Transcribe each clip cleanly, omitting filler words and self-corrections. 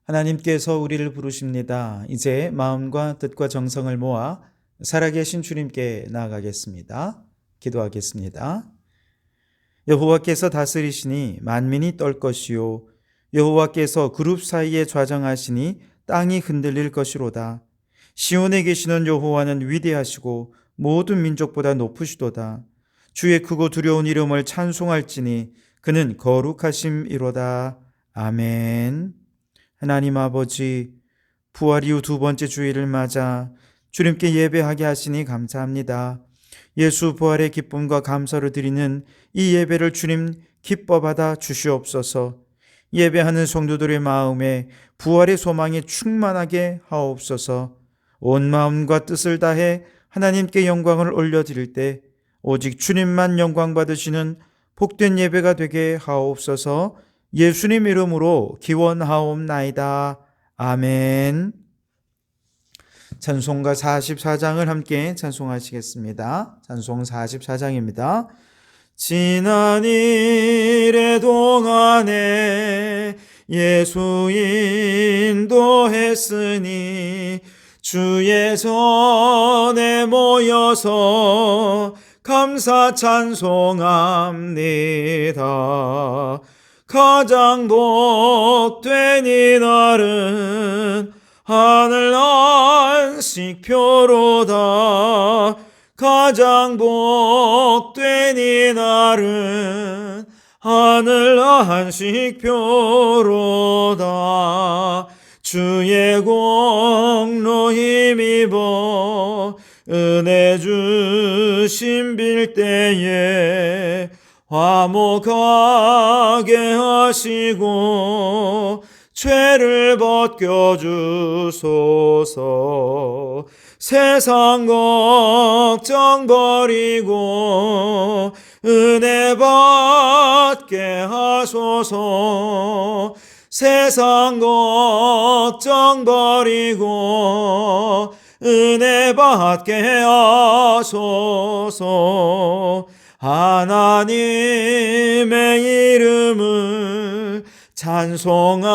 하나님께서 우리를 부르십니다. 이제 마음과 뜻과 정성을 모아 살아계신 주님께 나아가겠습니다. 기도하겠습니다. 여호와께서 다스리시니 만민이 떨 것이요 여호와께서 그룹 사이에 좌정하시니 땅이 흔들릴 것이로다. 시온에 계시는 여호와는 위대하시고 모든 민족보다 높으시도다. 주의 크고 두려운 이름을 찬송할지니 그는 거룩하심이로다. 아멘. 하나님 아버지, 부활 이후 두 번째 주일을 맞아 주님께 예배하게 하시니 감사합니다. 예수 부활의 기쁨과 감사를 드리는 이 예배를 주님 기뻐 받아 주시옵소서. 예배하는 성도들의 마음에 부활의 소망이 충만하게 하옵소서. 온 마음과 뜻을 다해 하나님께 영광을 올려드릴 때 오직 주님만 영광 받으시는 복된 예배가 되게 하옵소서. 예수님 이름으로 기원하옵나이다. 아멘. 찬송가 44장을 함께 찬송하시겠습니다. 찬송 44장입니다. 지난 일의 동안에 예수 인도했으니 주의 전에 모여서 감사 찬송합니다. 가장 복된 이날은 하늘 안식표로다. 가장 복된 이날은 하늘 안식표로다. 주의 공로 힘입어 은혜 주심 빌 때에 화목하게 하시고 죄를 벗겨주소서. 세상 걱정 버리고 은혜 받게 하소서. 세상 걱정 버리고 은혜 받게 하소서. 하나님의 이름을 찬송하러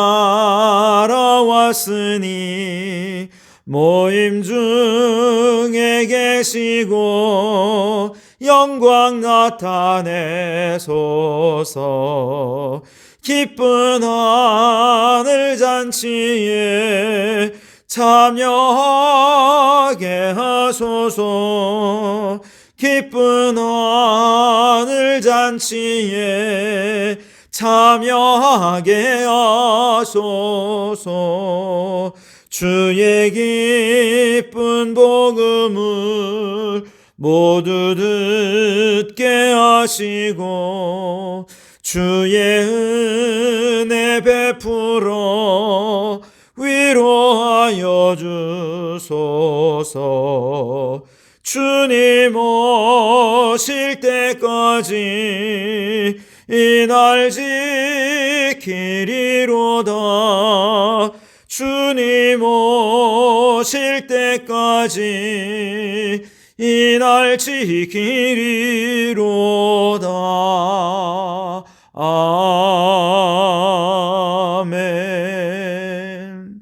왔으니 모임 중에 계시고 영광 나타내소서. 기쁜 하늘 잔치에 참여하게 하소서. 기쁜 하늘 잔치에 참여하게 하소서. 주의 기쁜 복음을 모두 듣게 하시고 주의 은혜 베풀어 위로하여 주소서. 주님 오실 때까지 이 날 지키리로다. 주님 오실 때까지 이 날 지키리로다. 아멘.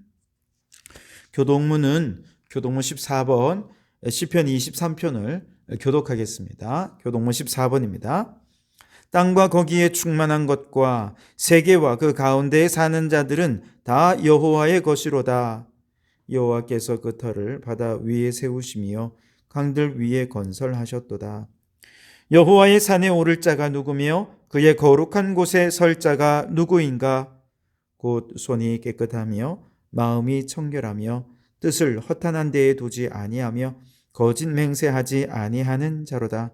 교동문은 교동문 14번 시편 23편을 교독하겠습니다. 교동문 14번입니다. 땅과 거기에 충만한 것과 세계와 그 가운데에 사는 자들은 다 여호와의 것이로다. 여호와께서 그 터를 바다 위에 세우시며 강들 위에 건설하셨도다. 여호와의 산에 오를 자가 누구며 그의 거룩한 곳에 설 자가 누구인가? 곧 손이 깨끗하며 마음이 청결하며 뜻을 허탄한 데에 두지 아니하며 거짓 맹세하지 아니하는 자로다.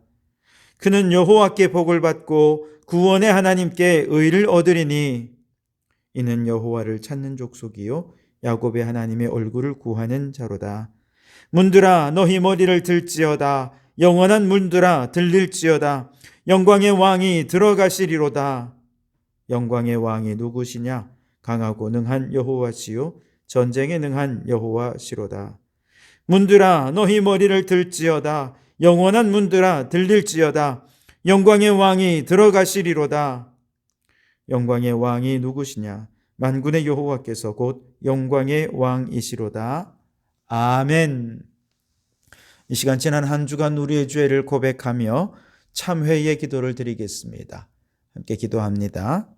그는 여호와께 복을 받고 구원의 하나님께 의를 얻으리니 이는 여호와를 찾는 족속이요 야곱의 하나님의 얼굴을 구하는 자로다. 문들아 너희 머리를 들지어다. 영원한 문들아 들릴지어다. 영광의 왕이 들어가시리로다. 영광의 왕이 누구시냐? 강하고 능한 여호와시요 전쟁에 능한 여호와시로다. 문들아 너희 머리를 들지어다. 영원한 문들아 들릴지어다. 영광의 왕이 들어가시리로다. 영광의 왕이 누구시냐? 만군의 여호와께서 곧 영광의 왕이시로다. 아멘. 이 시간 지난 한 주간 우리의 죄를 고백하며 참회의 기도를 드리겠습니다. 함께 기도합니다.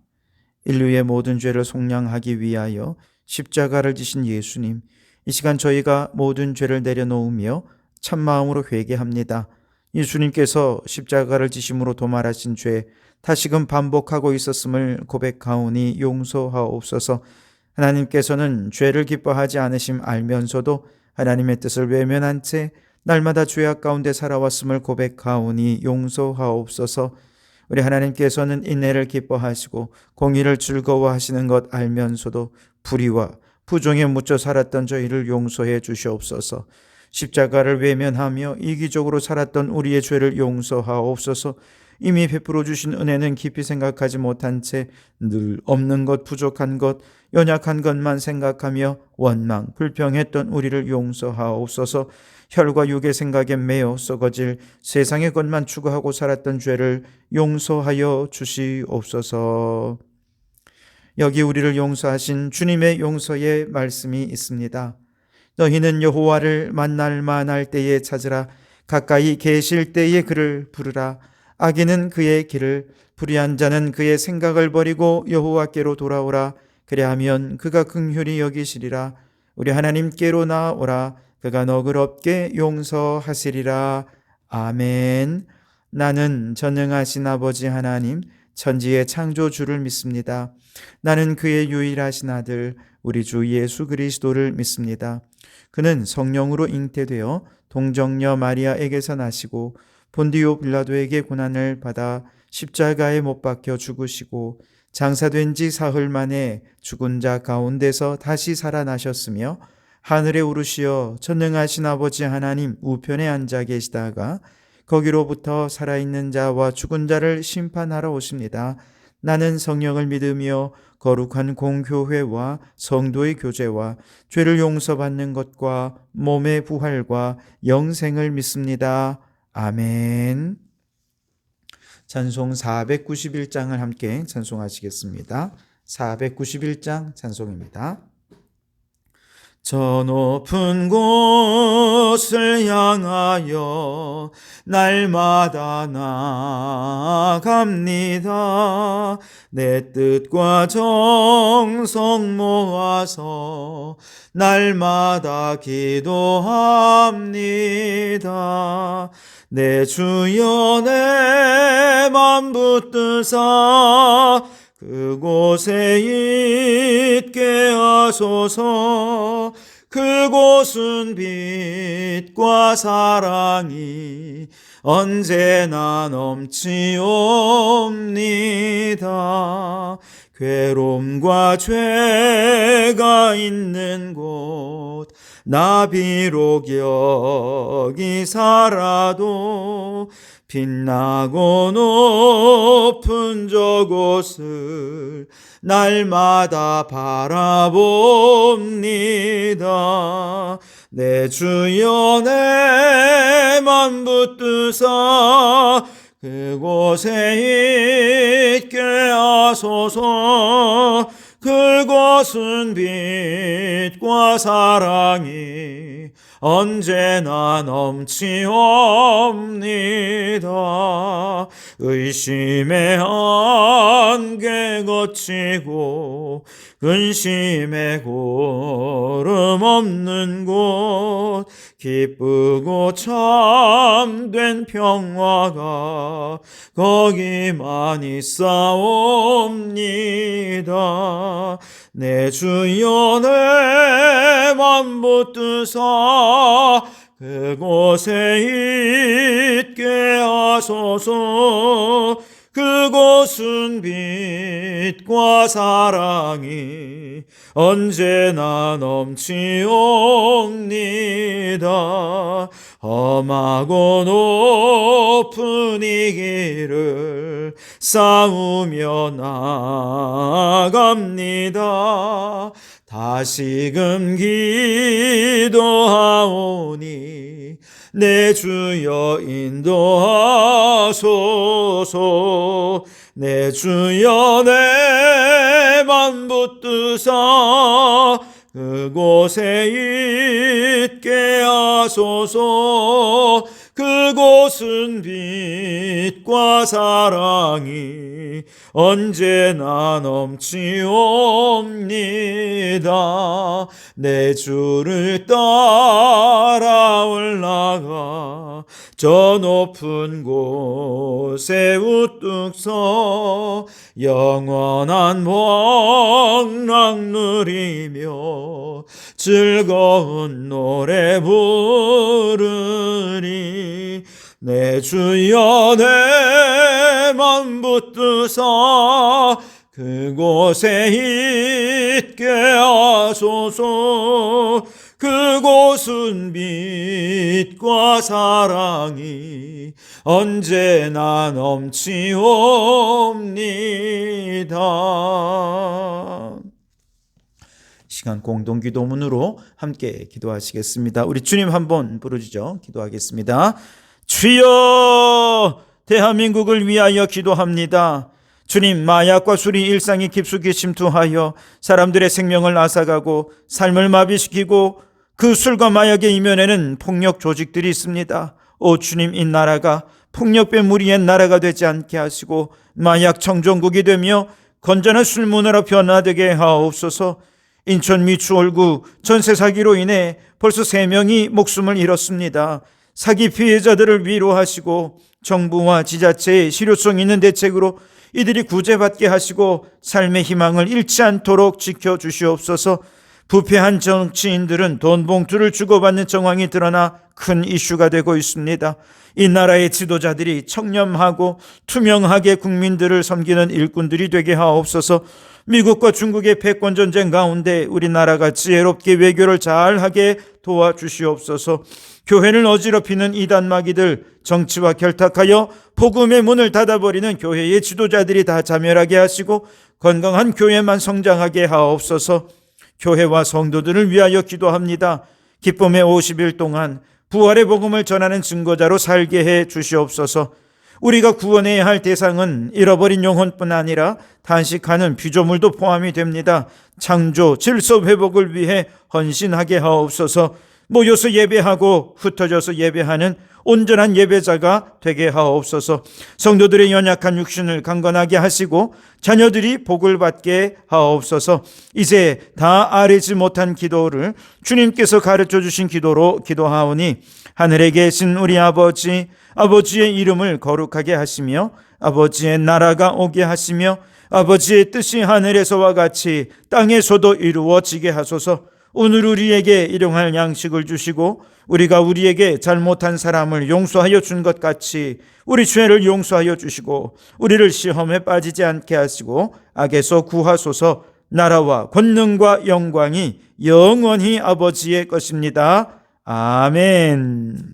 인류의 모든 죄를 속량하기 위하여 십자가를 지신 예수님, 이 시간 저희가 모든 죄를 내려놓으며 참마음으로 회개합니다. 예수님께서 십자가를 지심으로 도말하신 죄 다시금 반복하고 있었음을 고백하오니 용서하옵소서. 하나님께서는 죄를 기뻐하지 않으심 알면서도 하나님의 뜻을 외면한 채 날마다 죄악 가운데 살아왔음을 고백하오니 용서하옵소서. 우리 하나님께서는 인내를 기뻐하시고 공의를 즐거워하시는 것 알면서도 불의와 부정에 묻혀 살았던 저희를 용서해 주시옵소서. 십자가를 외면하며 이기적으로 살았던 우리의 죄를 용서하옵소서. 이미 베풀어 주신 은혜는 깊이 생각하지 못한 채 늘 없는 것, 부족한 것, 연약한 것만 생각하며 원망, 불평했던 우리를 용서하옵소서. 혈과 육의 생각에 매여 썩어질 세상의 것만 추구하고 살았던 죄를 용서하여 주시옵소서. 여기 우리를 용서하신 주님의 용서의 말씀이 있습니다. 너희는 여호와를 만날 만할 때에 찾으라. 가까이 계실 때에 그를 부르라. 악인은 그의 길을, 불의한 자는 그의 생각을 버리고 여호와께로 돌아오라. 그리하면 그가 긍휼히 여기시리라. 우리 하나님께로 나아오라. 그가 너그럽게 용서하시리라. 아멘. 나는 전능하신 아버지 하나님, 천지의 창조주를 믿습니다. 나는 그의 유일하신 아들 우리 주 예수 그리스도를 믿습니다. 그는 성령으로 잉태되어 동정녀 마리아에게서 나시고 본디오 빌라도에게 고난을 받아 십자가에 못 박혀 죽으시고 장사된 지 사흘 만에 죽은 자 가운데서 다시 살아나셨으며 하늘에 오르시어 전능하신 아버지 하나님 우편에 앉아 계시다가 거기로부터 살아있는 자와 죽은 자를 심판하러 오십니다. 나는 성령을 믿으며 거룩한 공교회와 성도의 교제와 죄를 용서받는 것과 몸의 부활과 영생을 믿습니다. 아멘. 찬송 491장을 함께 찬송하시겠습니다. 491장 찬송입니다. 저 높은 곳을 향하여 날마다 나아갑니다. 내 뜻과 정성 모아서 날마다 기도합니다. 내 주여 내 맘 붙드사 그곳에 있게 하소서. 그곳은 빛과 사랑이 언제나 넘치옵니다. 괴로움과 죄가 있는 곳 나 비록 여기 살아도 빛나고 높은 저곳을 날마다 바라봅니다. 내 주여 내 맘 붙드사 그곳에 있게 하소서. 그곳은 빛과 사랑이 언제나 넘치옵니다. 의심의 안개 거치고 근심의 고름 없는 곳 기쁘고 참된 평화가 거기만 있사옵니다. 내 주여 내 맘 붙드사 그곳에 있게 하소서. 그곳은 빛과 사랑이 언제나 넘치옵니다. 험하고 높은 이 길을 싸우며 나아갑니다. 다시금 기도하오니 내 주여 인도하소서. 내 주여 내 맘 붙드사 그곳에 있게 하소서. 그곳은 빛과 사랑이 언제나 넘치옵니다. 내 주를 따라 올라가 저 높은 곳에 우뚝 서 영원한 복락 누리며 즐거운 노래 부르리. 내 주여 내 맘 붙드사 그곳에 있게 하소서. 그곳은 빛과 사랑이 언제나 넘치옵니다. 시간 공동기도문으로 함께 기도하시겠습니다. 우리 주님 한번 부르짖어 기도하겠습니다. 주여, 대한민국을 위하여 기도합니다. 주님, 마약과 술이 일상에 깊숙이 침투하여 사람들의 생명을 앗아가고 삶을 마비시키고 그 술과 마약의 이면에는 폭력 조직들이 있습니다. 오 주님, 이 나라가 폭력배 무리의 나라가 되지 않게 하시고 마약 청정국이 되며 건전한 술 문화로 변화되게 하옵소서. 인천 미추홀구 전세 사기로 인해 벌써 3명이 목숨을 잃었습니다. 사기 피해자들을 위로하시고 정부와 지자체의 실효성 있는 대책으로 이들이 구제받게 하시고 삶의 희망을 잃지 않도록 지켜주시옵소서. 부패한 정치인들은 돈 봉투를 주고받는 정황이 드러나 큰 이슈가 되고 있습니다. 이 나라의 지도자들이 청렴하고 투명하게 국민들을 섬기는 일꾼들이 되게 하옵소서. 미국과 중국의 패권 전쟁 가운데 우리나라가 지혜롭게 외교를 잘하게 도와주시옵소서. 교회를 어지럽히는 이단마귀들 정치와 결탁하여 복음의 문을 닫아버리는 교회의 지도자들이 다 자멸하게 하시고 건강한 교회만 성장하게 하옵소서. 교회와 성도들을 위하여 기도합니다. 기쁨의 50일 동안 부활의 복음을 전하는 증거자로 살게 해 주시옵소서. 우리가 구원해야 할 대상은 잃어버린 영혼뿐 아니라 탄식하는 피조물도 포함이 됩니다. 창조, 질서 회복을 위해 헌신하게 하옵소서. 모여서 예배하고 흩어져서 예배하는 온전한 예배자가 되게 하옵소서. 성도들의 연약한 육신을 강건하게 하시고 자녀들이 복을 받게 하옵소서. 이제 다 아뢰지 못한 기도를 주님께서 가르쳐 주신 기도로 기도하오니 하늘에 계신 우리 아버지, 아버지의 이름을 거룩하게 하시며 아버지의 나라가 오게 하시며 아버지의 뜻이 하늘에서와 같이 땅에서도 이루어지게 하소서. 오늘 우리에게 일용할 양식을 주시고 우리가 우리에게 잘못한 사람을 용서하여 준 것 같이 우리 죄를 용서하여 주시고 우리를 시험에 빠지지 않게 하시고 악에서 구하소서. 나라와 권능과 영광이 영원히 아버지의 것입니다. 아멘.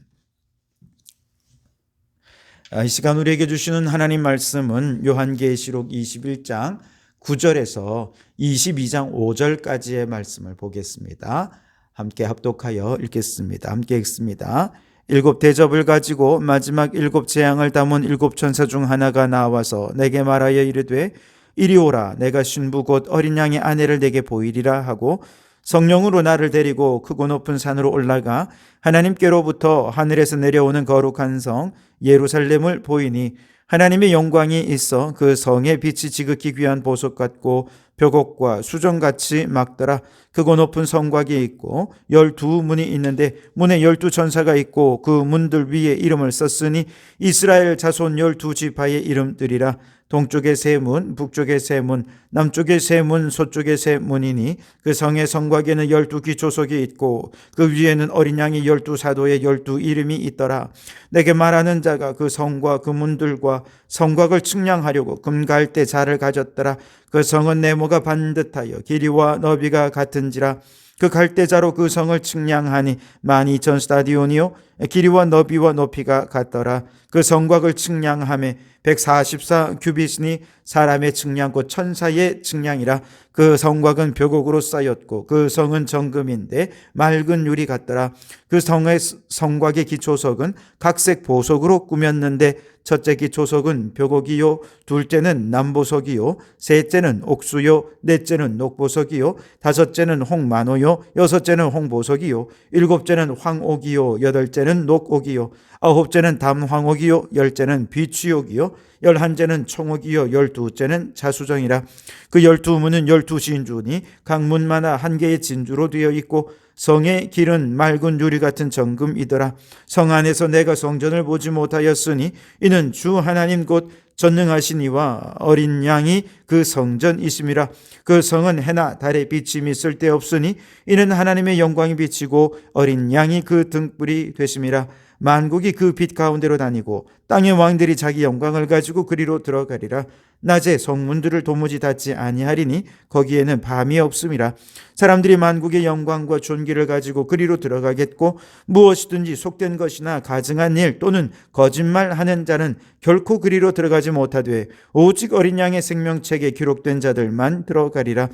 이 시간 우리에게 주시는 하나님 말씀은 요한계시록 21장 9절에서 22장 5절까지의 말씀을 보겠습니다. 함께 합독하여 읽겠습니다. 함께 읽습니다. 7 대접을 가지고 마지막 7 재앙을 담은 7 천사 중 하나가 나와서 내게 말하여 이르되 이리 오라. 내가 신부 곧 어린 양의 아내를 내게 보이리라 하고 성령으로 나를 데리고 크고 높은 산으로 올라가 하나님께로부터 하늘에서 내려오는 거룩한 성 예루살렘을 보이니 하나님의 영광이 있어 그 성의 빛이 지극히 귀한 보석 같고 벽옥과 수정같이 막더라. 크고 높은 성곽이 있고 12문이 있는데 문에 12천사가 있고 그 문들 위에 이름을 썼으니 이스라엘 자손 12지파의 이름들이라. 동쪽에 3문, 북쪽에 3문, 남쪽에 3문, 서쪽에 3문이니 그 성의 성곽에는 12기초석이 있고 그 위에는 어린 양이 12사도의 12 이름이 있더라. 내게 말하는 자가 그 성과 그 문들과 성곽을 측량하려고 금갈대 자를 가졌더라. 그 성은 네모가 반듯하여 길이와 너비가 같은지라. 그 갈대자로 그 성을 측량하니 12,000 스타디온이요 길이와 너비와 높이가 같더라. 그 성곽을 측량하매 144 규빗이니 사람의 측량 곧 천사의 측량이라. 그 성곽은 벽옥으로 쌓였고 그 성은 정금인데 맑은 유리 같더라. 그 성의 성곽의 기초석은 각색 보석으로 꾸몄는데 첫째 기초석은 벽옥이요 둘째는 남보석이요 셋째는 옥수요 넷째는 녹보석이요 다섯째는 홍만호요 여섯째는 홍보석이요 일곱째는 황옥이요 여덟째는 녹옥이요 아홉째는 담황옥이요 열째는 비취옥이요 열한째는 청옥이요 열두째는 자수정이라. 그 12문은 12진주니 각 문마다 한 개의 진주로 되어 있고 성의 길은 맑은 유리 같은 정금이더라. 성 안에서 내가 성전을 보지 못하였으니 이는 주 하나님 곧 전능하신 이와 어린 양이 그 성전이심이라. 그 성은 해나 달의 비침이 쓸데없으니 이는 하나님의 영광이 비치고 어린 양이 그 등불이 되심이라. 만국이 그 빛 가운데로 다니고 땅의 왕들이 자기 영광을 가지고 그리로 들어가리라. 낮에 성문들을 도무지 닫지 아니하리니 거기에는 밤이 없음이라. 사람들이 만국의 영광과 존귀를 가지고 그리로 들어가겠고 무엇이든지 속된 것이나 가증한 일 또는 거짓말하는 자는 결코 그리로 들어가지 못하되 오직 어린 양의 생명책에 기록된 자들만 들어가리라.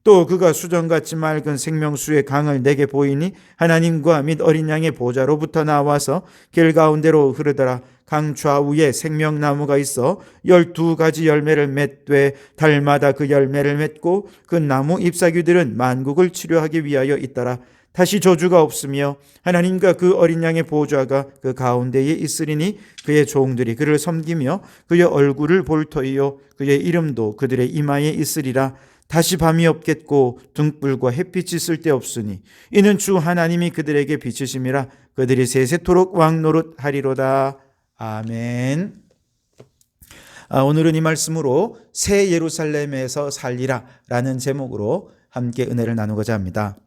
또 그가 수정같이 맑은 생명수의 강을 내게 보이니 하나님과 및 어린 양의 보좌로부터 나와서 길 가운데로 흐르더라. 강 좌우에 생명나무가 있어 12가지 열매를 맺되 달마다 그 열매를 맺고 그 나무 잎사귀들은 만국을 치료하기 위하여 있더라. 다시 저주가 없으며 하나님과 그 어린 양의 보좌가 그 가운데에 있으리니 그의 종들이 그를 섬기며 그의 얼굴을 볼 터이요 그의 이름도 그들의 이마에 있으리라. 다시 밤이 없겠고 등불과 햇빛이 쓸데없으니 이는 주 하나님이 그들에게 비치심이라. 그들이 세세토록 왕노릇하리로다. 아멘. 오늘은 이 말씀으로 새 예루살렘에서 살리라 라는 제목으로 함께 은혜를 나누고자 합니다.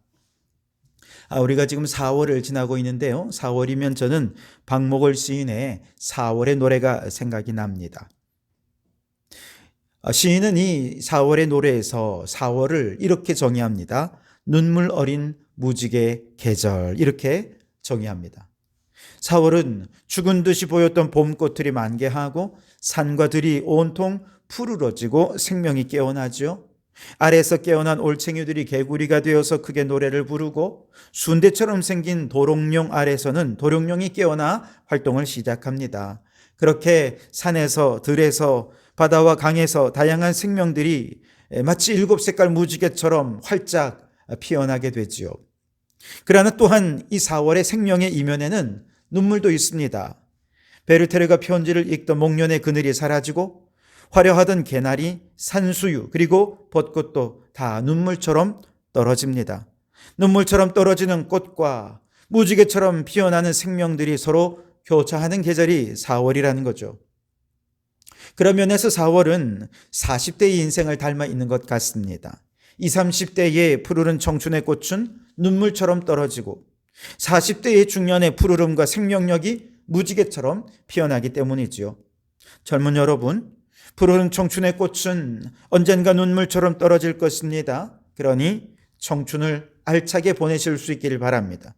우리가 지금 4월을 지나고 있는데요, 4월이면 저는 박목월 시인의 4월의 노래가 생각이 납니다. 시인은 이 4월의 노래에서 4월을 이렇게 정의합니다. 눈물 어린 무지개 계절, 이렇게 정의합니다. 4월은 죽은 듯이 보였던 봄꽃들이 만개하고 산과 들이 온통 푸르러지고 생명이 깨어나죠. 아래에서 깨어난 올챙이들이 개구리가 되어서 크게 노래를 부르고 순대처럼 생긴 도롱뇽 아래서는 도롱뇽이 깨어나 활동을 시작합니다. 그렇게 산에서 들에서 바다와 강에서 다양한 생명들이 마치 7색깔 무지개처럼 활짝 피어나게 되지요. 그러나 또한 이 4월의 생명의 이면에는 눈물도 있습니다. 베르테르가 편지를 읽던 목련의 그늘이 사라지고 화려하던 개나리, 산수유, 그리고 벚꽃도 다 눈물처럼 떨어집니다. 눈물처럼 떨어지는 꽃과 무지개처럼 피어나는 생명들이 서로 교차하는 계절이 4월이라는 거죠. 그런 면에서 4월은 40대의 인생을 닮아 있는 것 같습니다. 20, 30대의 푸르른 청춘의 꽃은 눈물처럼 떨어지고 40대의 중년의 푸르름과 생명력이 무지개처럼 피어나기 때문이지요. 젊은 여러분, 푸르른 청춘의 꽃은 언젠가 눈물처럼 떨어질 것입니다. 그러니 청춘을 알차게 보내실 수 있기를 바랍니다.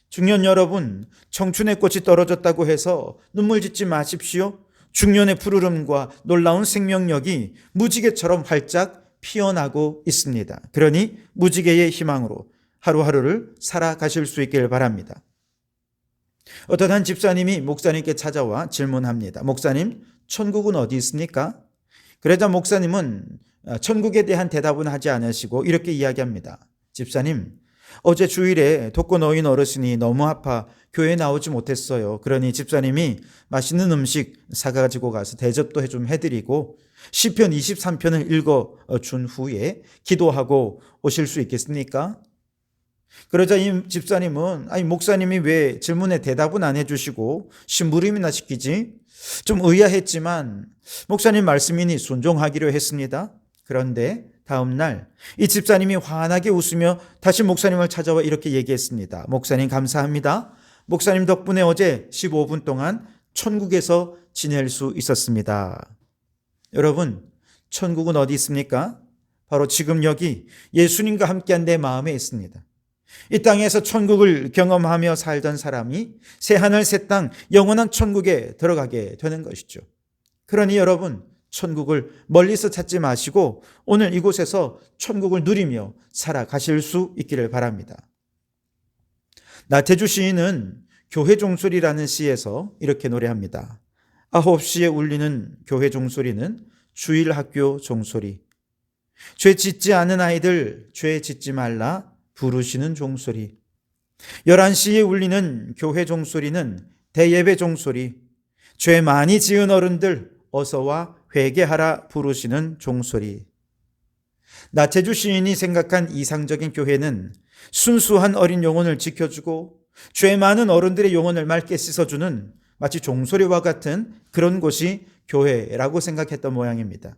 중년 여러분, 청춘의 꽃이 떨어졌다고 해서 눈물 짓지 마십시오. 중년의 푸르름과 놀라운 생명력이 무지개처럼 활짝 피어나고 있습니다. 그러니 무지개의 희망으로 하루하루를 살아가실 수 있기를 바랍니다. 어떤 한 집사님이 목사님께 찾아와 질문합니다. 목사님, 천국은 어디 있습니까? 그러자 목사님은 천국에 대한 대답은 하지 않으시고 이렇게 이야기합니다. 집사님, 어제 주일에 독거노인 어르신이 너무 아파 교회에 나오지 못했어요. 그러니 집사님이 맛있는 음식 사가지고 가서 대접도 좀 해드리고 시편 23편을 읽어준 후에 기도하고 오실 수 있겠습니까? 그러자 이 집사님은 아니 목사님이 왜 질문에 대답은 안 해주시고 심부름이나 시키지? 좀 의아했지만 목사님 말씀이니 순종하기로 했습니다. 그런데 다음 날 이 집사님이 환하게 웃으며 다시 목사님을 찾아와 이렇게 얘기했습니다. 목사님 감사합니다. 목사님 덕분에 어제 15분 동안 천국에서 지낼 수 있었습니다. 여러분, 천국은 어디 있습니까? 바로 지금 여기 예수님과 함께한 내 마음에 있습니다. 이 땅에서 천국을 경험하며 살던 사람이 새하늘 새 땅 영원한 천국에 들어가게 되는 것이죠. 그러니 여러분, 천국을 멀리서 찾지 마시고 오늘 이곳에서 천국을 누리며 살아가실 수 있기를 바랍니다. 나태주 시인은 교회 종소리라는 시에서 이렇게 노래합니다. 9시에 울리는 교회 종소리는 주일 학교 종소리, 죄 짓지 않은 아이들 죄 짓지 말라 부르시는 종소리, 11시에 울리는 교회 종소리는 대예배 종소리, 죄 많이 지은 어른들 어서와 회개하라 부르시는 종소리. 나태주 시인이 생각한 이상적인 교회는 순수한 어린 영혼을 지켜주고 죄 많은 어른들의 영혼을 맑게 씻어주는 마치 종소리와 같은 그런 곳이 교회라고 생각했던 모양입니다.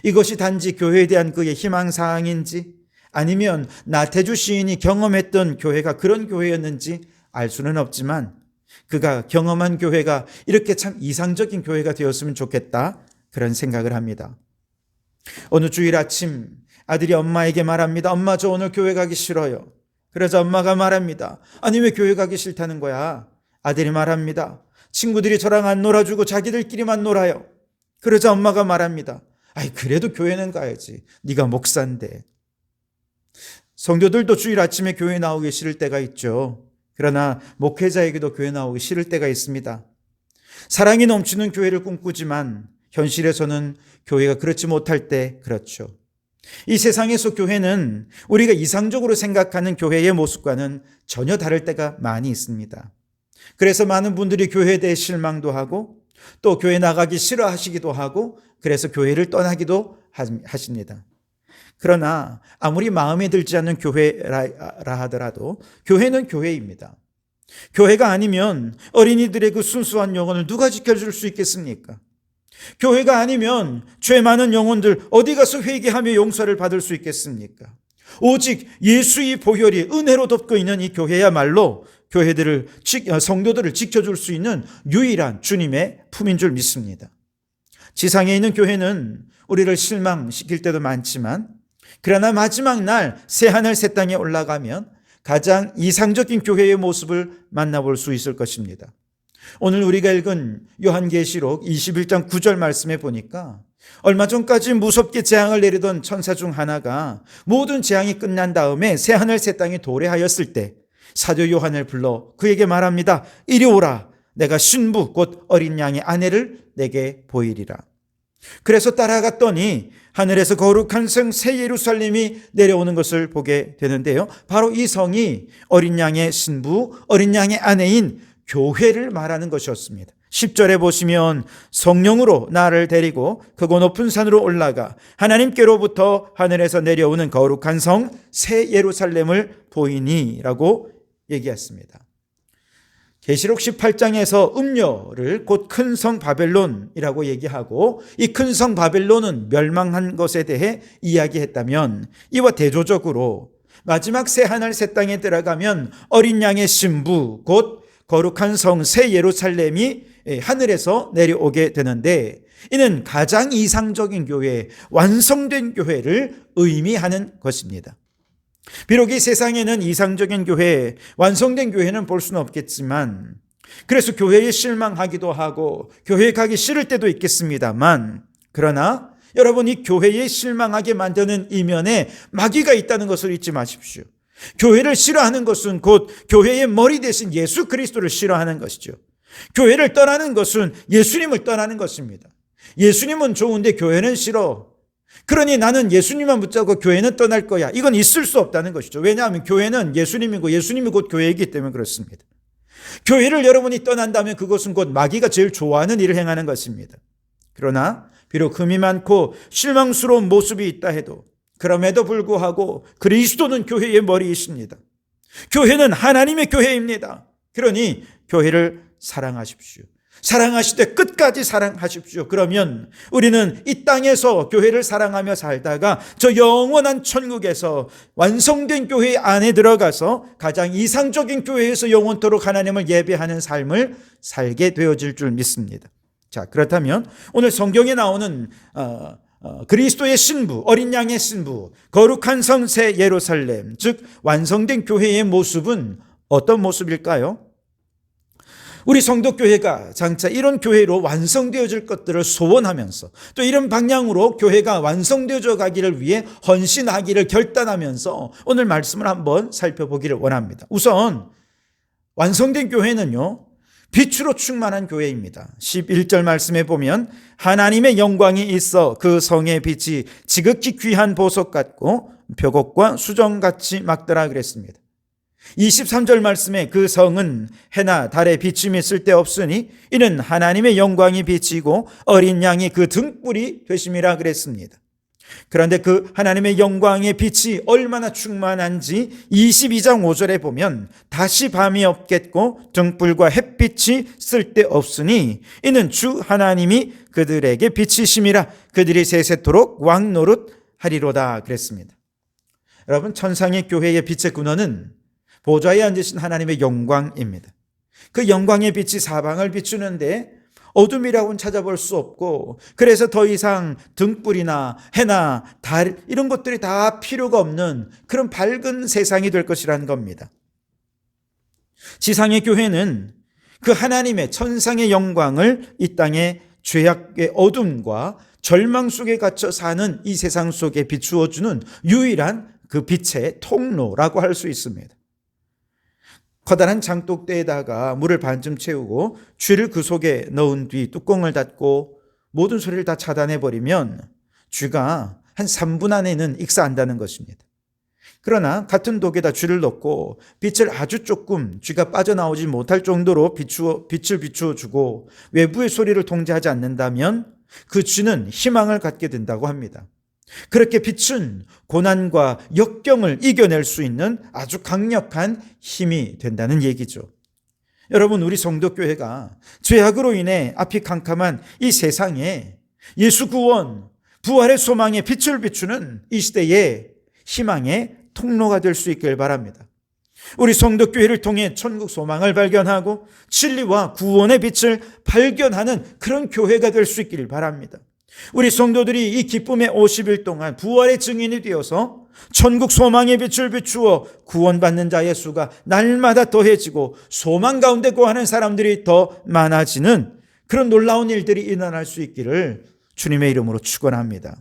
이것이 단지 교회에 대한 그의 희망사항인지 아니면 나태주 시인이 경험했던 교회가 그런 교회였는지 알 수는 없지만 그가 경험한 교회가 이렇게 참 이상적인 교회가 되었으면 좋겠다, 그런 생각을 합니다. 어느 주일 아침 아들이 엄마에게 말합니다. 엄마, 저 오늘 교회 가기 싫어요. 그래서 엄마가 말합니다. 아니, 왜 교회 가기 싫다는 거야? 아들이 말합니다. 친구들이 저랑 안 놀아주고 자기들끼리만 놀아요. 그러자 엄마가 말합니다. 아이, 그래도 교회는 가야지. 네가 목사인데. 성도들도 주일 아침에 교회 나오기 싫을 때가 있죠. 그러나 목회자에게도 교회 나오기 싫을 때가 있습니다. 사랑이 넘치는 교회를 꿈꾸지만 현실에서는 교회가 그렇지 못할 때 그렇죠. 이 세상에서 교회는 우리가 이상적으로 생각하는 교회의 모습과는 전혀 다를 때가 많이 있습니다. 그래서 많은 분들이 교회에 대해 실망도 하고 또 교회 나가기 싫어하시기도 하고 그래서 교회를 떠나기도 하십니다. 그러나 아무리 마음에 들지 않는 교회라 하더라도 교회는 교회입니다. 교회가 아니면 어린이들의 그 순수한 영혼을 누가 지켜줄 수 있겠습니까? 교회가 아니면 죄 많은 영혼들 어디 가서 회개하며 용서를 받을 수 있겠습니까? 오직 예수의 보혈이 은혜로 덮고 있는 이 교회야말로 성도들을 지켜줄 수 있는 유일한 주님의 품인 줄 믿습니다. 지상에 있는 교회는 우리를 실망시킬 때도 많지만 그러나 마지막 날 새하늘 새 땅에 올라가면 가장 이상적인 교회의 모습을 만나볼 수 있을 것입니다. 오늘 우리가 읽은 요한계시록 21장 9절 말씀에 보니까 얼마 전까지 무섭게 재앙을 내리던 천사 중 하나가 모든 재앙이 끝난 다음에 새하늘 새 땅이 도래하였을 때 사도 요한을 불러 그에게 말합니다. 이리 오라. 내가 신부 곧 어린 양의 아내를 내게 보이리라. 그래서 따라갔더니 하늘에서 거룩한 성 새 예루살렘이 내려오는 것을 보게 되는데요. 바로 이 성이 어린 양의 신부, 어린 양의 아내인 교회를 말하는 것이었습니다. 10절에 보시면 성령으로 나를 데리고 크고 높은 산으로 올라가 하나님께로부터 하늘에서 내려오는 거룩한 성 새 예루살렘을 보이니 라고 얘기했습니다. 계시록 18장에서 음녀를 곧 큰 성 바벨론이라고 얘기하고 이 큰 성 바벨론은 멸망한 것에 대해 이야기했다면 이와 대조적으로 마지막 새하늘 새 땅에 들어가면 어린 양의 신부 곧 거룩한 성 새 예루살렘이 하늘에서 내려오게 되는데 이는 가장 이상적인 교회, 완성된 교회를 의미하는 것입니다. 비록 이 세상에는 이상적인 교회, 완성된 교회는 볼 수는 없겠지만 그래서 교회에 실망하기도 하고 교회에 가기 싫을 때도 있겠습니다만 그러나 여러분 이 교회에 실망하게 만드는 이면에 마귀가 있다는 것을 잊지 마십시오. 교회를 싫어하는 것은 곧 교회의 머리 대신 예수 그리스도를 싫어하는 것이죠. 교회를 떠나는 것은 예수님을 떠나는 것입니다. 예수님은 좋은데 교회는 싫어. 그러니 나는 예수님만 붙잡고 교회는 떠날 거야. 이건 있을 수 없다는 것이죠. 왜냐하면 교회는 예수님이고 예수님이 곧 교회이기 때문에 그렇습니다. 교회를 여러분이 떠난다면 그것은 곧 마귀가 제일 좋아하는 일을 행하는 것입니다. 그러나 비록 흠이 많고 실망스러운 모습이 있다 해도 그럼에도 불구하고 그리스도는 교회의 머리이십니다. 교회는 하나님의 교회입니다. 그러니 교회를 사랑하십시오. 사랑하실 때 끝까지 사랑하십시오. 그러면 우리는 이 땅에서 교회를 사랑하며 살다가 저 영원한 천국에서 완성된 교회 안에 들어가서 가장 이상적인 교회에서 영원토록 하나님을 예배하는 삶을 살게 되어질 줄 믿습니다. 자, 그렇다면 오늘 성경에 나오는 그리스도의 신부, 어린 양의 신부, 거룩한 성 새 예루살렘, 즉 완성된 교회의 모습은 어떤 모습일까요? 우리 성도교회가 장차 이런 교회로 완성되어질 것들을 소원하면서 또 이런 방향으로 교회가 완성되어져 가기를 위해 헌신하기를 결단하면서 오늘 말씀을 한번 살펴보기를 원합니다. 우선 완성된 교회는요, 빛으로 충만한 교회입니다. 11절 말씀에 보면 하나님의 영광이 있어 그 성의 빛이 지극히 귀한 보석 같고 벽옥과 수정같이 막더라 그랬습니다. 23절 말씀에 그 성은 해나 달의 비침이 쓸데없으니 이는 하나님의 영광이 비치고 어린 양이 그 등불이 되심이라 그랬습니다. 그런데 그 하나님의 영광의 빛이 얼마나 충만한지 22장 5절에 보면 다시 밤이 없겠고 등불과 햇빛이 쓸데없으니 이는 주 하나님이 그들에게 비치심이라 그들이 세세토록 왕노릇 하리로다 그랬습니다. 여러분, 천상의 교회의 빛의 근원은 보좌에 앉으신 하나님의 영광입니다. 그 영광의 빛이 사방을 비추는데 어둠이라고는 찾아볼 수 없고, 그래서 더 이상 등불이나 해나 달 이런 것들이 다 필요가 없는 그런 밝은 세상이 될 것이라는 겁니다. 지상의 교회는 그 하나님의 천상의 영광을 이 땅의 죄악의 어둠과 절망 속에 갇혀 사는 이 세상 속에 비추어주는 유일한 그 빛의 통로라고 할 수 있습니다. 커다란 장독대에다가 물을 반쯤 채우고 쥐를 그 속에 넣은 뒤 뚜껑을 닫고 모든 소리를 다 차단해버리면 쥐가 한 3분 안에는 익사한다는 것입니다. 그러나 같은 독에다 쥐를 넣고 빛을 아주 조금 쥐가 빠져나오지 못할 정도로 빛을 비추어주고 외부의 소리를 통제하지 않는다면 그 쥐는 희망을 갖게 된다고 합니다. 그렇게 빛은 고난과 역경을 이겨낼 수 있는 아주 강력한 힘이 된다는 얘기죠. 여러분, 우리 성도교회가 죄악으로 인해 앞이 캄캄한 이 세상에 예수 구원, 부활의 소망의 빛을 비추는 이 시대의 희망의 통로가 될 수 있길 바랍니다. 우리 성도교회를 통해 천국 소망을 발견하고 진리와 구원의 빛을 발견하는 그런 교회가 될 수 있기를 바랍니다. 우리 성도들이 이 기쁨의 50일 동안 부활의 증인이 되어서 천국 소망의 빛을 비추어 구원받는 자의 수가 날마다 더해지고 소망 가운데 거하는 사람들이 더 많아지는 그런 놀라운 일들이 일어날 수 있기를 주님의 이름으로 축원합니다.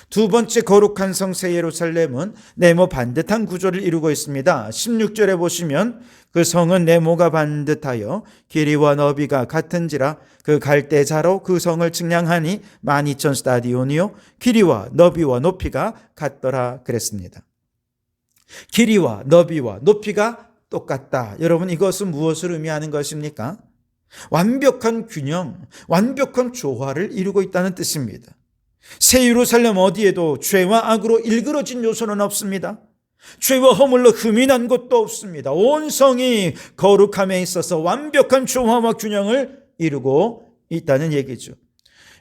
두 번째 거룩한 성 새 예루살렘은 네모 반듯한 구조를 이루고 있습니다. 16절에 보시면 그 성은 네모가 반듯하여 길이와 너비가 같은지라 그 갈대자로 그 성을 측량하니 12,000 스타디온이요 길이와 너비와 높이가 같더라 그랬습니다. 길이와 너비와 높이가 똑같다. 여러분, 이것은 무엇을 의미하는 것입니까? 완벽한 균형, 완벽한 조화를 이루고 있다는 뜻입니다. 새 예루살렘 어디에도 죄와 악으로 일그러진 요소는 없습니다. 죄와 허물로 흠이 난 곳도 없습니다. 온 성이 거룩함에 있어서 완벽한 조화와 균형을 이루고 있다는 얘기죠.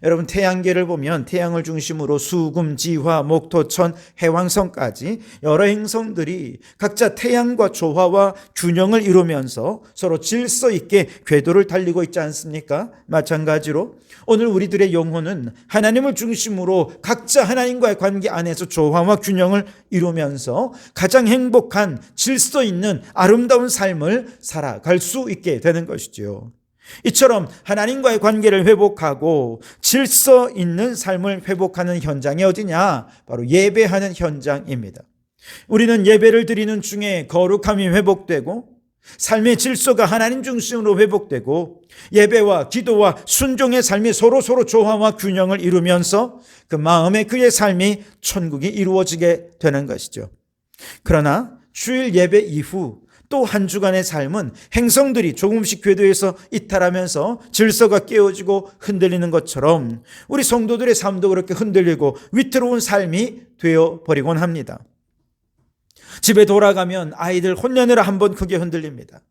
여러분, 태양계를 보면 태양을 중심으로 수금, 지화, 목토, 천, 해왕성까지 여러 행성들이 각자 태양과 조화와 균형을 이루면서 서로 질서 있게 궤도를 달리고 있지 않습니까? 마찬가지로 오늘 우리들의 영혼은 하나님을 중심으로 각자 하나님과의 관계 안에서 조화와 균형을 이루면서 가장 행복한 질서 있는 아름다운 삶을 살아갈 수 있게 되는 것이지요. 이처럼 하나님과의 관계를 회복하고 질서 있는 삶을 회복하는 현장이 어디냐? 바로 예배하는 현장입니다. 우리는 예배를 드리는 중에 거룩함이 회복되고 삶의 질서가 하나님 중심으로 회복되고 예배와 기도와 순종의 삶이 서로 조화와 균형을 이루면서 그 마음에 그의 삶이 천국이 이루어지게 되는 것이죠. 그러나 주일 예배 이후 또 한 주간의 삶은 행성들이 조금씩 궤도에서 이탈하면서 질서가 깨어지고 흔들리는 것처럼 우리 성도들의 삶도 그렇게 흔들리고 위태로운 삶이 되어버리곤 합니다. 집에 돌아가면 아이들 혼내느라 한번 크게 흔들립니다.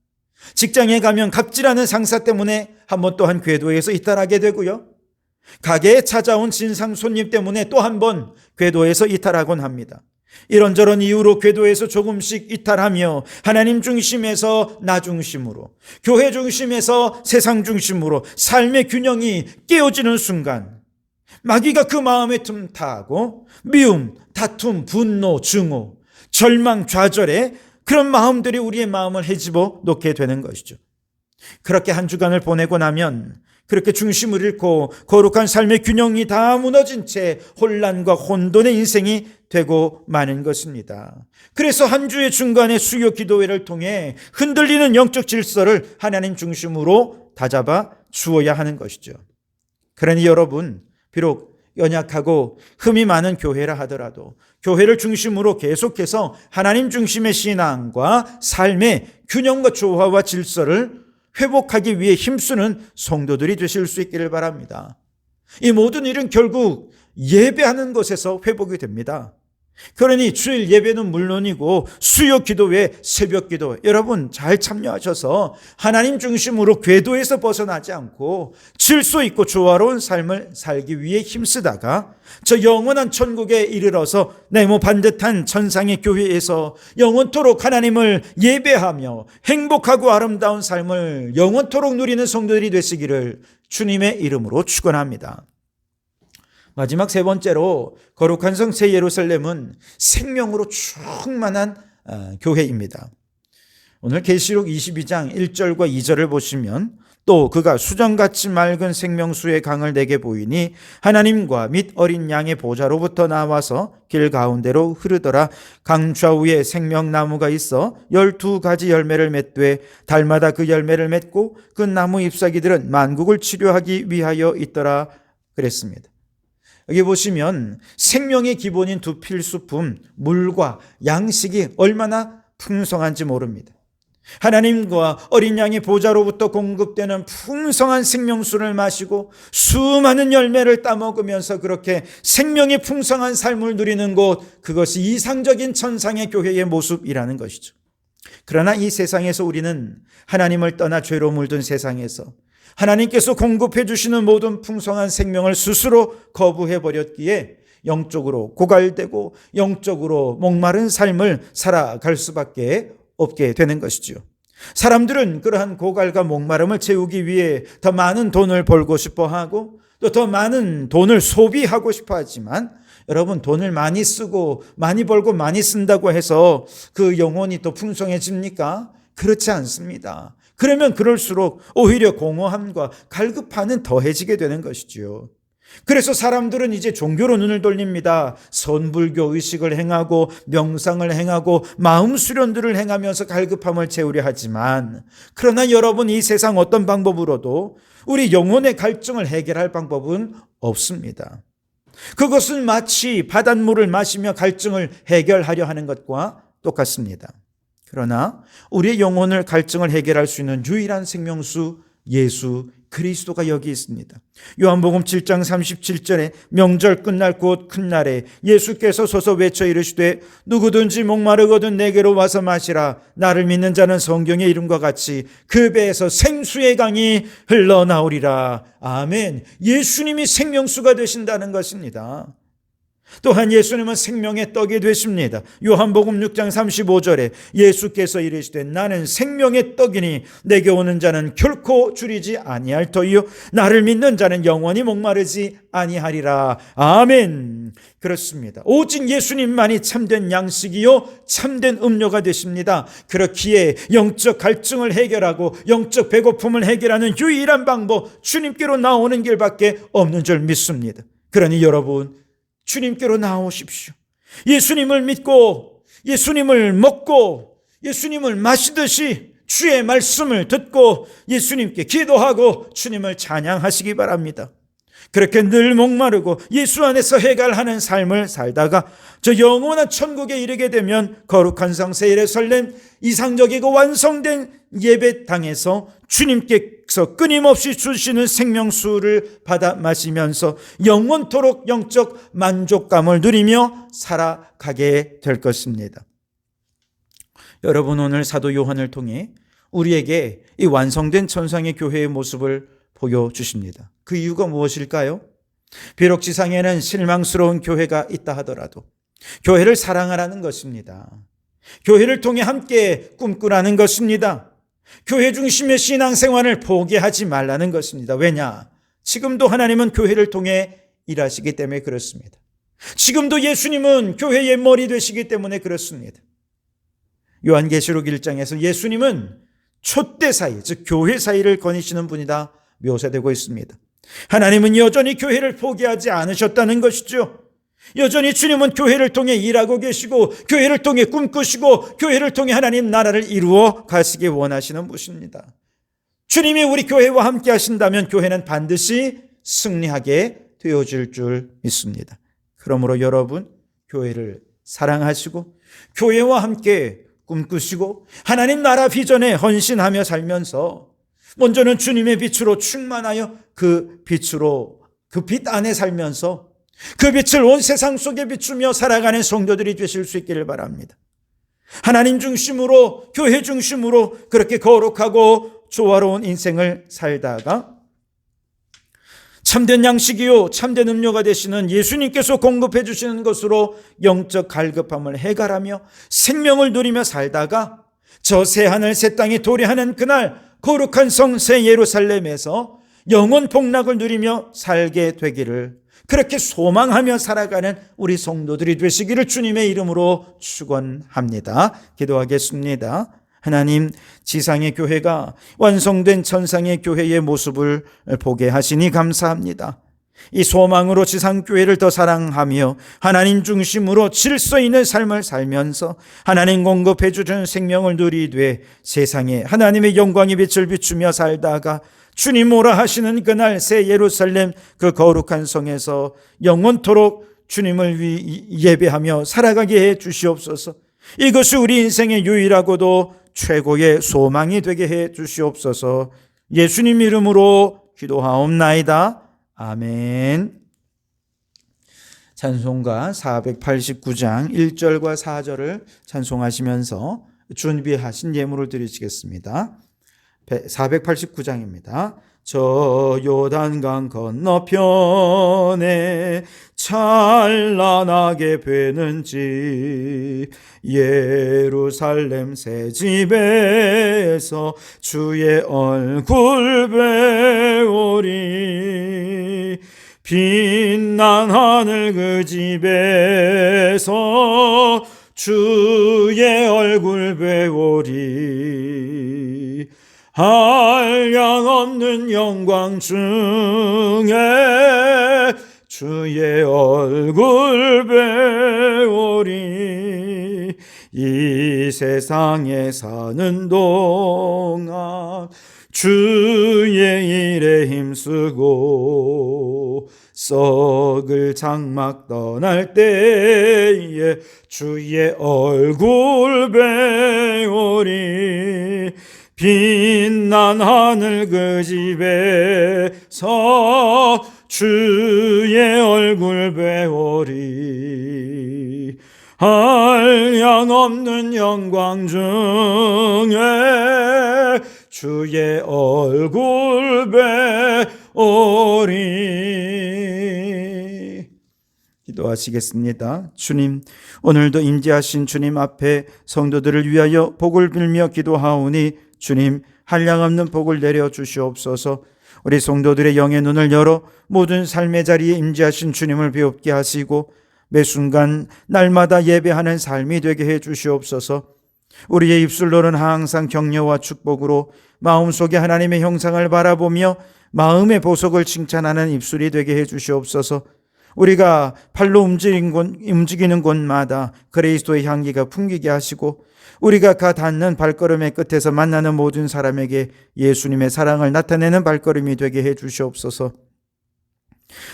직장에 가면 갑질하는 상사 때문에 한번 또한 궤도에서 이탈하게 되고요. 가게에 찾아온 진상 손님 때문에 또 한번 궤도에서 이탈하곤 합니다. 이런저런 이유로 궤도에서 조금씩 이탈하며 하나님 중심에서 나 중심으로, 교회 중심에서 세상 중심으로 삶의 균형이 깨어지는 순간 마귀가 그 마음에 틈타고 미움, 다툼, 분노, 증오, 절망, 좌절에 그런 마음들이 우리의 마음을 헤집어 놓게 되는 것이죠. 그렇게 한 주간을 보내고 나면 그렇게 중심을 잃고 거룩한 삶의 균형이 다 무너진 채 혼란과 혼돈의 인생이 되고 마는 것입니다. 그래서 한 주의 중간에 수요 기도회를 통해 흔들리는 영적 질서를 하나님 중심으로 다잡아 주어야 하는 것이죠. 그러니 여러분, 비록 연약하고 흠이 많은 교회라 하더라도 교회를 중심으로 계속해서 하나님 중심의 신앙과 삶의 균형과 조화와 질서를 회복하기 위해 힘쓰는 성도들이 되실 수 있기를 바랍니다. 이 모든 일은 결국 예배하는 것에서 회복이 됩니다. 그러니 주일 예배는 물론이고 수요 기도회, 새벽 기도 여러분 잘 참여하셔서 하나님 중심으로 궤도에서 벗어나지 않고 질서 있고 조화로운 삶을 살기 위해 힘쓰다가 저 영원한 천국에 이르러서 네모 반듯한 천상의 교회에서 영원토록 하나님을 예배하며 행복하고 아름다운 삶을 영원토록 누리는 성도들이 되시기를 주님의 이름으로 축원합니다. 마지막 세 번째로 거룩한 성 새 예루살렘은 생명으로 충만한 교회입니다. 오늘 계시록 22장 1절과 2절을 보시면 또 그가 수정같이 맑은 생명수의 강을 내게 보이니 하나님과 및 어린 양의 보좌로부터 나와서 길 가운데로 흐르더라. 강 좌우에 생명나무가 있어 12가지 열매를 맺되 달마다 그 열매를 맺고 그 나무 잎사귀들은 만국을 치료하기 위하여 있더라 그랬습니다. 여기 보시면 생명의 기본인 두 필수품 물과 양식이 얼마나 풍성한지 모릅니다. 하나님과 어린 양의 보좌로부터 공급되는 풍성한 생명수를 마시고 수많은 열매를 따먹으면서 그렇게 생명의 풍성한 삶을 누리는 곳, 그것이 이상적인 천상의 교회의 모습이라는 것이죠. 그러나 이 세상에서 우리는 하나님을 떠나 죄로 물든 세상에서 하나님께서 공급해 주시는 모든 풍성한 생명을 스스로 거부해 버렸기에 영적으로 고갈되고 영적으로 목마른 삶을 살아갈 수밖에 없게 되는 것이죠. 사람들은 그러한 고갈과 목마름을 채우기 위해 더 많은 돈을 벌고 싶어 하고 또 더 많은 돈을 소비하고 싶어 하지만 여러분, 돈을 많이 쓰고 많이 벌고 많이 쓴다고 해서 그 영혼이 또 풍성해집니까? 그렇지 않습니다. 그러면 그럴수록 오히려 공허함과 갈급함은 더해지게 되는 것이지요. 그래서 사람들은 이제 종교로 눈을 돌립니다. 선불교 의식을 행하고 명상을 행하고 마음 수련들을 행하면서 갈급함을 채우려 하지만 그러나 여러분, 이 세상 어떤 방법으로도 우리 영혼의 갈증을 해결할 방법은 없습니다. 그것은 마치 바닷물을 마시며 갈증을 해결하려 하는 것과 똑같습니다. 그러나 우리의 영혼을 갈증을 해결할 수 있는 유일한 생명수 예수 그리스도가 여기 있습니다. 요한복음 7장 37절에 명절 끝날 곧 큰 날에 예수께서 서서 외쳐 이르시되 누구든지 목마르거든 내게로 와서 마시라. 나를 믿는 자는 성경의 이름과 같이 그 배에서 생수의 강이 흘러나오리라. 아멘. 예수님이 생명수가 되신다는 것입니다. 또한 예수님은 생명의 떡이 되십니다. 요한복음 6장 35절에 예수께서 이르시되 나는 생명의 떡이니 내게 오는 자는 결코 줄이지 아니할 터이요 나를 믿는 자는 영원히 목마르지 아니하리라. 아멘. 그렇습니다. 오직 예수님만이 참된 양식이요 참된 음료가 되십니다. 그렇기에 영적 갈증을 해결하고 영적 배고픔을 해결하는 유일한 방법, 주님께로 나오는 길밖에 없는 줄 믿습니다. 그러니 여러분, 주님께로 나오십시오. 예수님을 믿고 예수님을 먹고 예수님을 마시듯이 주의 말씀을 듣고 예수님께 기도하고 주님을 찬양하시기 바랍니다. 그렇게 늘 목마르고 예수 안에서 해갈하는 삶을 살다가 저 영원한 천국에 이르게 되면 거룩한 성 새 예루살렘 이상적이고 완성된 예배당에서 주님께서 끊임없이 주시는 생명수를 받아 마시면서 영원토록 영적 만족감을 누리며 살아가게 될 것입니다. 여러분, 오늘 사도 요한을 통해 우리에게 이 완성된 천상의 교회의 모습을 보여주십니다. 그 이유가 무엇일까요? 비록 지상에는 실망스러운 교회가 있다 하더라도 교회를 사랑하라는 것입니다. 교회를 통해 함께 꿈꾸라는 것입니다. 교회 중심의 신앙생활을 포기하지 말라는 것입니다. 왜냐? 지금도 하나님은 교회를 통해 일하시기 때문에 그렇습니다. 지금도 예수님은 교회의 머리 되시기 때문에 그렇습니다. 요한계시록 1장에서 예수님은 촛대 사이, 즉 교회 사이를 거니시는 분이다 묘사되고 있습니다. 하나님은 여전히 교회를 포기하지 않으셨다는 것이죠. 여전히 주님은 교회를 통해 일하고 계시고 교회를 통해 꿈꾸시고 교회를 통해 하나님 나라를 이루어 가시기 원하시는 분이십니다. 주님이 우리 교회와 함께 하신다면 교회는 반드시 승리하게 되어질 줄 믿습니다. 그러므로 여러분, 교회를 사랑하시고 교회와 함께 꿈꾸시고 하나님 나라 비전에 헌신하며 살면서 먼저는 주님의 빛으로 충만하여 그 빛으로, 그 빛 안에 살면서 그 빛을 온 세상 속에 비추며 살아가는 성도들이 되실 수 있기를 바랍니다. 하나님 중심으로, 교회 중심으로 그렇게 거룩하고 조화로운 인생을 살다가 참된 양식이요 참된 음료가 되시는 예수님께서 공급해 주시는 것으로 영적 갈급함을 해결하며 생명을 누리며 살다가 저 새하늘 새 땅이 도래하는 그날 거룩한 성 새 예루살렘에서 영원 복락을 누리며 살게 되기를, 그렇게 소망하며 살아가는 우리 성도들이 되시기를 주님의 이름으로 축원합니다. 기도하겠습니다. 하나님, 지상의 교회가 완성된 천상의 교회의 모습을 보게 하시니 감사합니다. 이 소망으로 지상교회를 더 사랑하며 하나님 중심으로 질서 있는 삶을 살면서 하나님 공급해 주는 생명을 누리되 세상에 하나님의 영광의 빛을 비추며 살다가 주님 오라 하시는 그날 새 예루살렘 그 거룩한 성에서 영원토록 주님을 예배하며 살아가게 해 주시옵소서. 이것이 우리 인생의 유일하고도 최고의 소망이 되게 해 주시옵소서. 예수님 이름으로 기도하옵나이다. 아멘. 찬송가 489장 1절과 4절을 찬송하시면서 준비하신 예물을 드리시겠습니다. 489장입니다. 저 요단강 건너편에 찬란하게 배는지 예루살렘 새 집에서 주의 얼굴 배우리. 빛난 하늘 그 집에서 주의 얼굴 배우리. 한량없는 영광 중에 주의 얼굴 배우리. 이 세상에 사는 동안 주의 일에 힘쓰고 썩을 장막 떠날 때에 주의 얼굴 배우리. 빛난 하늘 그 집에서 주의 얼굴 배우리. 한량없는 영광 중에 주의 얼굴 배우리. 기도하시겠습니다. 주님, 오늘도 임재하신 주님 앞에 성도들을 위하여 복을 빌며 기도하오니 주님, 한량없는 복을 내려 주시옵소서. 우리 성도들의 영의 눈을 열어 모든 삶의 자리에 임재하신 주님을 배웁게 하시고 매 순간 날마다 예배하는 삶이 되게 해 주시옵소서. 우리의 입술로는 항상 격려와 축복으로 마음속에 하나님의 형상을 바라보며 마음의 보석을 칭찬하는 입술이 되게 해 주시옵소서. 우리가 발로 움직이는 곳마다 그리스도의 향기가 풍기게 하시고 우리가 가 닿는 발걸음의 끝에서 만나는 모든 사람에게 예수님의 사랑을 나타내는 발걸음이 되게 해 주시옵소서.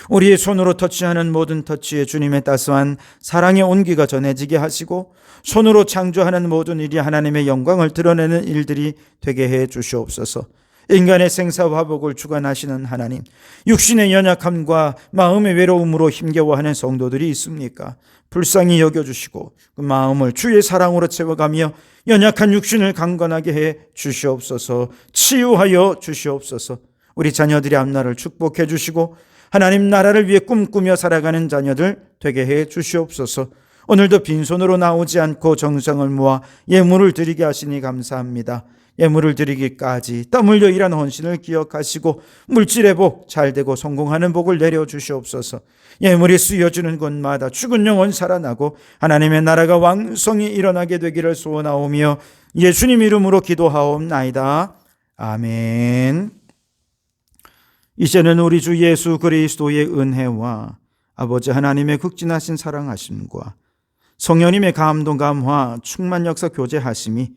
우리의 손으로 터치하는 모든 터치에 주님의 따스한 사랑의 온기가 전해지게 하시고 손으로 창조하는 모든 일이 하나님의 영광을 드러내는 일들이 되게 해 주시옵소서. 인간의 생사화복을 주관하시는 하나님, 육신의 연약함과 마음의 외로움으로 힘겨워하는 성도들이 있습니까? 불쌍히 여겨주시고 그 마음을 주의 사랑으로 채워가며 연약한 육신을 강건하게 해 주시옵소서. 치유하여 주시옵소서. 우리 자녀들의 앞날을 축복해 주시고 하나님 나라를 위해 꿈꾸며 살아가는 자녀들 되게 해 주시옵소서. 오늘도 빈손으로 나오지 않고 정성을 모아 예물을 드리게 하시니 감사합니다. 예물을 드리기까지 땀 흘려 일한 헌신을 기억하시고 물질의 복, 잘되고 성공하는 복을 내려주시옵소서. 예물이 쓰여주는 곳마다 죽은 영혼 살아나고 하나님의 나라가 왕성히 일어나게 되기를 소원하오며 예수님 이름으로 기도하옵나이다. 아멘. 이제는 우리 주 예수 그리스도의 은혜와 아버지 하나님의 극진하신 사랑하심과 성령님의 감동 감화 충만 역사 교제하심이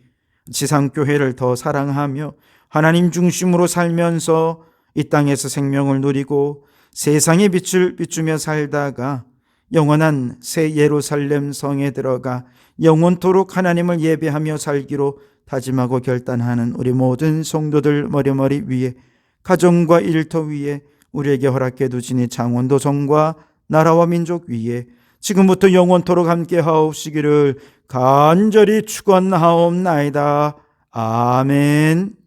지상교회를 더 사랑하며 하나님 중심으로 살면서 이 땅에서 생명을 누리고 세상의 빛을 비추며 살다가 영원한 새 예루살렘 성에 들어가 영원토록 하나님을 예배하며 살기로 다짐하고 결단하는 우리 모든 성도들 머리머리 위에, 가정과 일터 위에, 우리에게 허락해 두시니 창원도 성과 나라와 민족 위에 지금부터 영원토록 함께 하옵시기를 간절히 축원하옵나이다. 아멘.